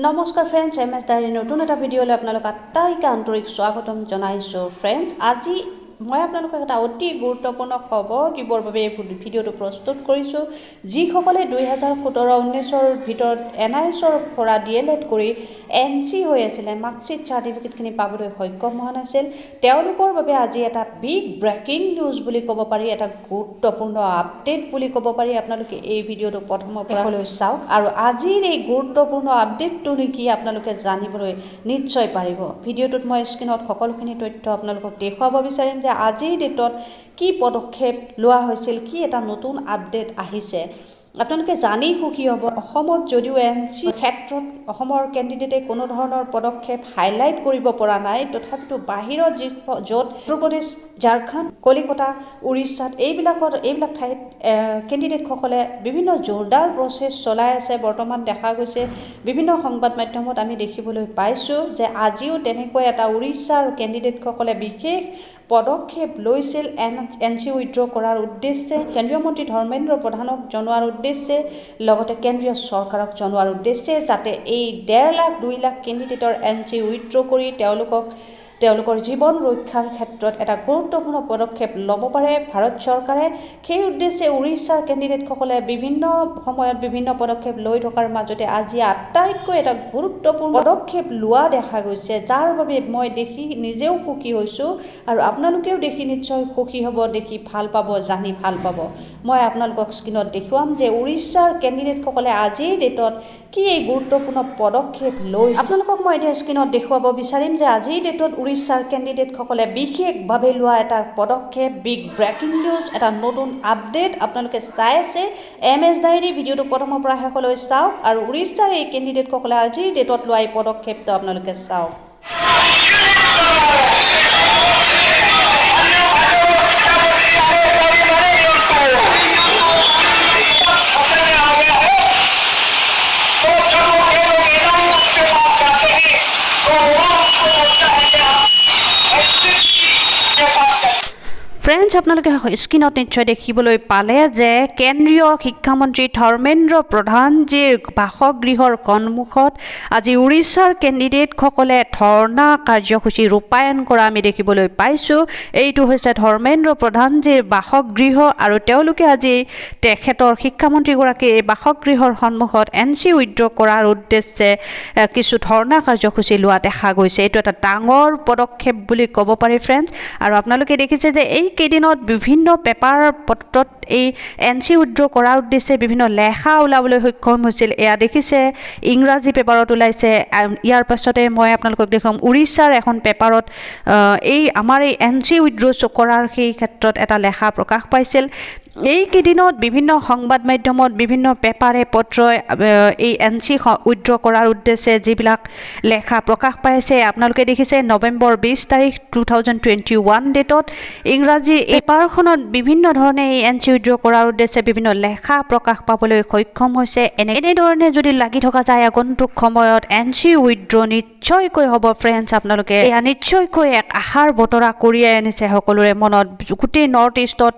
নমস্কাৰ friends, M S diary নতুন এটা ভিডিঅ'লৈ আপোনালোক আটাইকে আন্তৰিক স্বাগতম জনাইছোঁ। ফ্ৰেণ্ডছ, আজি মই আপোনালোকক এটা অতি গুৰুত্বপূৰ্ণ খবৰ দিবৰ বাবে এই ভিডিঅ'টো প্ৰস্তুত কৰিছোঁ। যিসকলে 2017-19ৰ ভিতৰত NISৰ পৰা DLED কৰি NC হৈ আছিলে, মাৰ্কশ্বিট চাৰ্টিফিকেটখিনি পাবলৈ সক্ষম হোৱা নাছিল, তেওঁলোকৰ বাবে আজি এটা বিগ ব্ৰেকিং নিউজ বুলি ক'ব পাৰি, এটা গুৰুত্বপূৰ্ণ আপডেট বুলি ক'ব পাৰি। আপোনালোকে এই ভিডিঅ'টো প্ৰথমৰ পৰা চাওক আৰু আজিৰ এই গুৰুত্বপূৰ্ণ আপডেটটো নেকি আপোনালোকে জানিবলৈ নিশ্চয় পাৰিব। ভিডিঅ'টোত মই স্ক্ৰীনত সকলোখিনি তথ্য আপোনালোকক দেখুৱাব বিচাৰিম যে আজিৰ ডেটত কি পদক্ষেপ লোৱা হৈছিল, কি এটা নতুন আপডেট আহিছে। আপোনালোকে জানি সুখী হ'ব, অসমত যদিও NC ক্ষেত্ৰত অসমৰ কেণ্ডিডেটে কোনো ধৰণৰ পদক্ষেপ হাইলাইট কৰিব পৰা নাই, তথাপিতো বাহিৰত য'ত উত্তৰ প্ৰদেশ, ঝাৰখণ্ড, কলিকতা, উৰিষ্যাত এইবিলাক ঠাইত কেণ্ডিডেটসকলে বিভিন্ন জোৰদাৰ প্ৰচেছ চলাই আছে। বৰ্তমান দেখা গৈছে বিভিন্ন সংবাদ মাধ্যমত আমি দেখিবলৈ পাইছোঁ যে আজিও তেনেকৈ এটা উৰিষ্যাৰ কেণ্ডিডেটসকলে বিশেষ পদক্ষেপ লৈছিল NC উইথড্ৰ কৰাৰ উদ্দেশ্যে, কেন্দ্ৰীয় মন্ত্ৰী ধৰ্মেন্দ্ৰ প্ৰধানক জনোৱাৰ উদ্দেশ্যে, লগতে কেন্দ্ৰীয় চৰকাৰক জনোৱাৰ উদ্দেশ্যে, যাতে এই 1.5 লাখ 2 লাখ কেণ্ডিডেটৰ NC উইথড্ৰ কৰি তেওঁলোকৰ জীৱন ৰক্ষাৰ ক্ষেত্ৰত এটা গুৰুত্বপূৰ্ণ পদক্ষেপ ল'ব পাৰে ভাৰত চৰকাৰে। সেই উদ্দেশ্যে উৰিষ্যাৰ কেণ্ডিডেটসকলে বিভিন্ন সময়ত বিভিন্ন পদক্ষেপ লৈ থকাৰ মাজতে আজি আটাইতকৈ এটা গুৰুত্বপূৰ্ণ পদক্ষেপ লোৱা দেখা গৈছে, যাৰ বাবে মই দেখি নিজেও সুখী হৈছোঁ আৰু আপোনালোকেও দেখি নিশ্চয় সুখী হ'ব, দেখি ভাল পাব, জানি ভাল পাব। মই আপোনালোকক স্ক্ৰীনত দেখুৱাম যে উৰিষ্যাৰ কেণ্ডিডেটসকলে আজিৰ ডেটত কি এই গুৰুত্বপূৰ্ণ পদক্ষেপ লৈছে। আপোনালোকক মই এতিয়া স্ক্ৰীনত দেখুৱাব বিচাৰিম যে আজিৰ ডেটত উৰিষ্যাৰ কেণ্ডিডেটসকলে বিশেষভাৱে লোৱা এটা পদক্ষেপ, বিগ ব্ৰেকিং নিউজ, এটা নতুন আপডেট। আপোনালোকে চাই আছে MS ডায়েৰী, ভিডিঅ'টো প্ৰথমৰ পৰা শেষলৈ চাওক আৰু উৰিষ্যাৰ এই কেণ্ডিডেটসকলে আজিৰ ডেটত লোৱা এই পদক্ষেপটো আপোনালোকে চাওক। ফ্ৰেণ্ডছ, আপোনালোকে স্ক্ৰীনত নিশ্চয় দেখিবলৈ পালে যে কেন্দ্ৰীয় শিক্ষামন্ত্ৰী ধৰ্মেন্দ্ৰ প্ৰধানজীৰ বাসগৃহৰ সন্মুখত আজি উৰিষ্যাৰ কেণ্ডিডেটসকলে ধৰ্ণা কাৰ্যসূচী ৰূপায়ণ কৰা আমি দেখিবলৈ পাইছোঁ। এইটো হৈছে ধৰ্মেন্দ্ৰ প্ৰধানজীৰ বাসগৃহ আৰু তেওঁলোকে আজি তেখেতৰ শিক্ষামন্ত্ৰীগৰাকীৰ এই বাসগৃহৰ সন্মুখত NC উইথড্ৰ কৰাৰ উদ্দেশ্যে কিছু ধৰ্ণা কাৰ্যসূচী লোৱা দেখা গৈছে। এইটো এটা ডাঙৰ পদক্ষেপ বুলি ক'ব পাৰি ফ্ৰেণ্ডছ। আৰু আপোনালোকে দেখিছে যে এই কেইদিনত বিভিন্ন পেপাৰ পত্ৰত এই NC উইথড্ৰ কৰাৰ উদ্দেশ্যে বিভিন্ন লেখা ওলাবলৈ সক্ষম হৈছিল। এয়া দেখিছে ইংৰাজী পেপাৰত ওলাইছে। ইয়াৰ পাছতে মই আপোনালোকক দেখুৱাম উৰিষ্যাৰ এখন পেপাৰত আমাৰ এই NC উইথড্ৰ কৰাৰ সেই ক্ষেত্ৰত এটা লেখা প্ৰকাশ পাইছিল। এইকেইদিনত বিভিন্ন সংবাদ মাধ্যমত বিভিন্ন পেপাৰে পত্ৰই এই NC উইথড্ৰ কৰাৰ উদ্দেশ্যে যিবিলাক লেখা প্ৰকাশ পাইছে, আপোনালোকে দেখিছে নৱেম্বৰ 20 তাৰিখ 2021 ডেটত ইংৰাজী পেপাৰখনত বিভিন্ন ধৰণে এই NC উইথড্ৰ কৰাৰ উদ্দেশ্যে বিভিন্ন লেখা প্ৰকাশ পাবলৈ সক্ষম হৈছে। এনেধৰণে যদি লাগি থকা যায় আগন্তুক সময়ত NC উইথড্ৰ নিশ্চয়কৈ হ'ব ফ্ৰেণ্ডছ। আপোনালোকে এয়া নিশ্চয়কৈ এক আশাৰ বতৰা কঢ়িয়াই আনিছে সকলোৰে মনত। গোটেই নৰ্থ ইষ্টত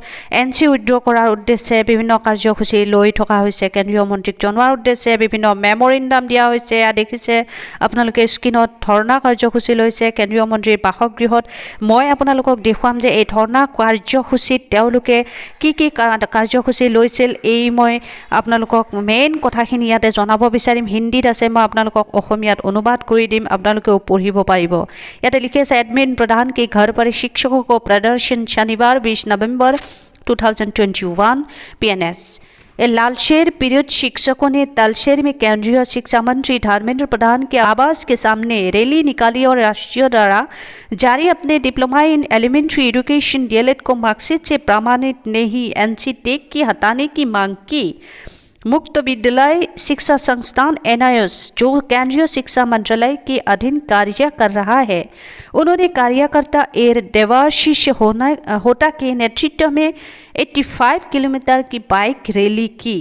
NC উইথড্ৰ কৰাৰ উদ্দেশ্যে বিভিন্ন কাৰ্যসূচী লৈ থকা হৈছে, কেন্দ্ৰীয় মন্ত্ৰীক জনোৱাৰ উদ্দেশ্যে বিভিন্ন মেমৰিণ্ডাম দিয়া হৈছে। এয়া দেখিছে আপোনালোকে স্ক্ৰীনত ধৰ্ণা কাৰ্যসূচী লৈছে কেন্দ্ৰীয় মন্ত্ৰীৰ বাসগৃহত। মই আপোনালোকক দেখুৱাম যে এই ধৰ্ণা কাৰ্যসূচীত তেওঁলোকে কি কাৰ্যসূচী লৈছিল, এই মই আপোনালোকক মেইন কথাখিনি ইয়াতে জনাব বিচাৰিম। হিন্দীত আছে, মই আপোনালোকক অসমীয়াত অনুবাদ কৰি দিম, আপোনালোকেও পঢ়িব পাৰিব। ইয়াতে লিখি আছে এডমিন प्रधान के घर पर शिक्षकों को प्रदर्शन शनिवार 20 नवंबर 2021 PNS। लालशेर पीड़ित शिक्षकों ने तालशेर में केंद्रीय शिक्षा मंत्री धर्मेंद्र प्रधान के आवास के सामने रैली निकाली और राष्ट्रीय द्वारा जारी अपने diploma in elementary education DLED को मार्कशीट से प्रमाणित नहीं NC टेक की हटाने की मांग की। मुक्त विद्यालय शिक्षा संस्थान NIS जो केंद्रीय शिक्षा मंत्रालय के अधीन कार्य कर रहा है, उन्होंने कार्यकर्ता एयर देवाशीष होटा के नेतृत्व में 85 किलोमीटर की बाइक रैली की।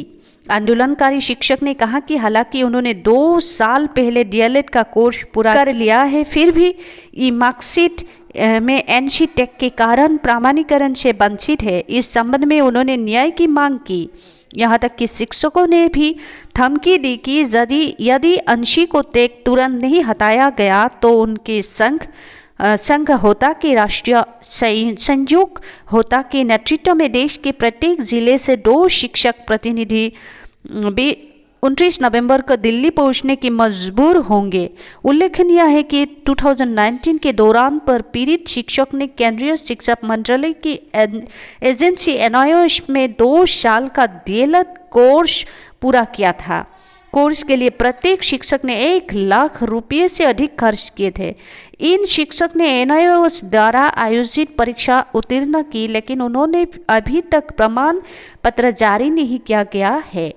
आंदोलनकारी शिक्षक ने कहा कि हालांकि उन्होंने 2 साल पहले DLED का कोर्स पूरा कर लिया है, फिर भी ई मार्कशीट में NC टेक के कारण प्रमाणीकरण से वंचित है। इस संबंध में उन्होंने न्याय की मांग की। यहाँ तक कि शिक्षकों ने भी धमकी दी कि यदि अंशी को टैग तुरंत नहीं हटाया गया तो उनके संघ होता के राष्ट्रीय संयोग होता के नेतृत्व में देश के प्रत्येक जिले से 2 शिक्षक प्रतिनिधि 29 नवंबर को दिल्ली पहुंचने की मजबूर होंगे। उल्लेखनीय है कि 2019 के दौरान पर पीड़ित शिक्षक ने केंद्रीय शिक्षा मंत्रालय की एजेंसी NIOS में 2 साल का DLED कोर्स पूरा किया था। कोर्स के लिए प्रत्येक शिक्षक ने 1 लाख रुपये से अधिक खर्च किए थे। इन शिक्षक ने NIOS द्वारा आयोजित परीक्षा उत्तीर्ण की, लेकिन उन्होंने अभी तक प्रमाण पत्र जारी नहीं किया गया है।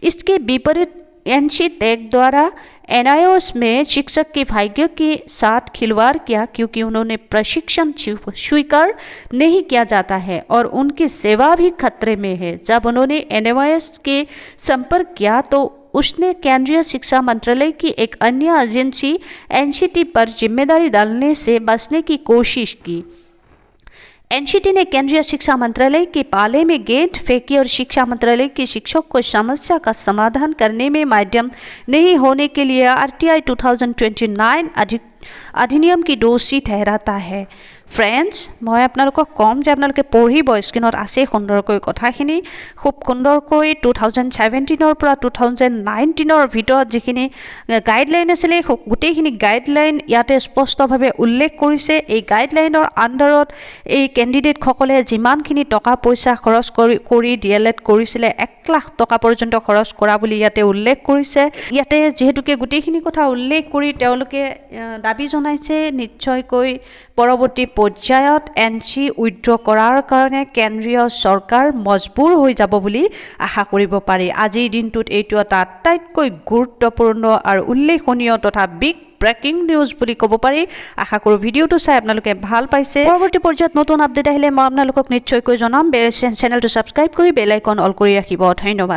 इसके विपरीत एनसी टैग द्वारा NIOS में शिक्षक के भाग्य के साथ खिलवाड़ किया, क्योंकि उन्होंने प्रशिक्षण स्वीकार नहीं किया जाता है और उनकी सेवा भी खतरे में है। जब उन्होंने NIOS के संपर्क किया तो उसने केंद्रीय शिक्षा मंत्रालय की एक अन्य एजेंसी NCT पर जिम्मेदारी डालने से बचने की कोशिश की। NCT ने केंद्रीय शिक्षा मंत्रालय के पाले में गेंद फेंकी और शिक्षा मंत्रालय के शिक्षक को समस्या का समाधान करने में माध्यम नहीं होने के लिए RTI 2029 अधिनियम की दोषी ठहराता है। फ्रेंड्स, मैं आपनालोকক कम जे आपनालोके पढ़िब स्क्रीनत आछे सुंदरকৈ কথাখিনি खूब सुंदरকৈ 2017 পৰা 2019 ভিতৰত যিখিনি গাইডলাইন আছিল গোটেইখিনি গাইডলাইন ইয়াতে স্পষ্টভাৱে উল্লেখ কৰিছে। এই গাইডলাইনৰ আন্ডাৰত এই কেণ্ডিডেট সকলে যিমানখিনি টকা পইচা খৰচ কৰি DLED কৰিছিলে 1 লাখ টকা পৰ্যন্ত খৰচ কৰা বুলি ইয়াতে উল্লেখ কৰিছে। ইয়াতে যেহেতুকে গোটেইখিনি কথা উল্লেখ কৰি তেওঁলোকে দাবী জনাইছে নিশ্চয়কৈ পৰৱৰ্তী পৰ্যায়ত NC উইথড্ৰ কৰাৰ কাৰণে কেন্দ্ৰীয় চৰকাৰ মজবুৰ হৈ যাব বুলি আশা কৰিব পাৰি। আজিৰ দিনটোত এইটো এটা আটাইতকৈ গুৰুত্বপূৰ্ণ আৰু উল্লেখনীয় তথা বিগ ব্ৰেকিং নিউজ বুলি ক'ব পাৰি। আশা কৰোঁ ভিডিঅ'টো চাই আপোনালোকে ভাল পাইছে। পৰৱৰ্তী পৰ্যায়ত নতুন আপডেট আহিলে মই আপোনালোকক নিশ্চয়কৈ জনাম। চেনেলটো ছাবস্ক্ৰাইব কৰি বেল আইকন অল কৰি ৰাখিব। ধন্যবাদ।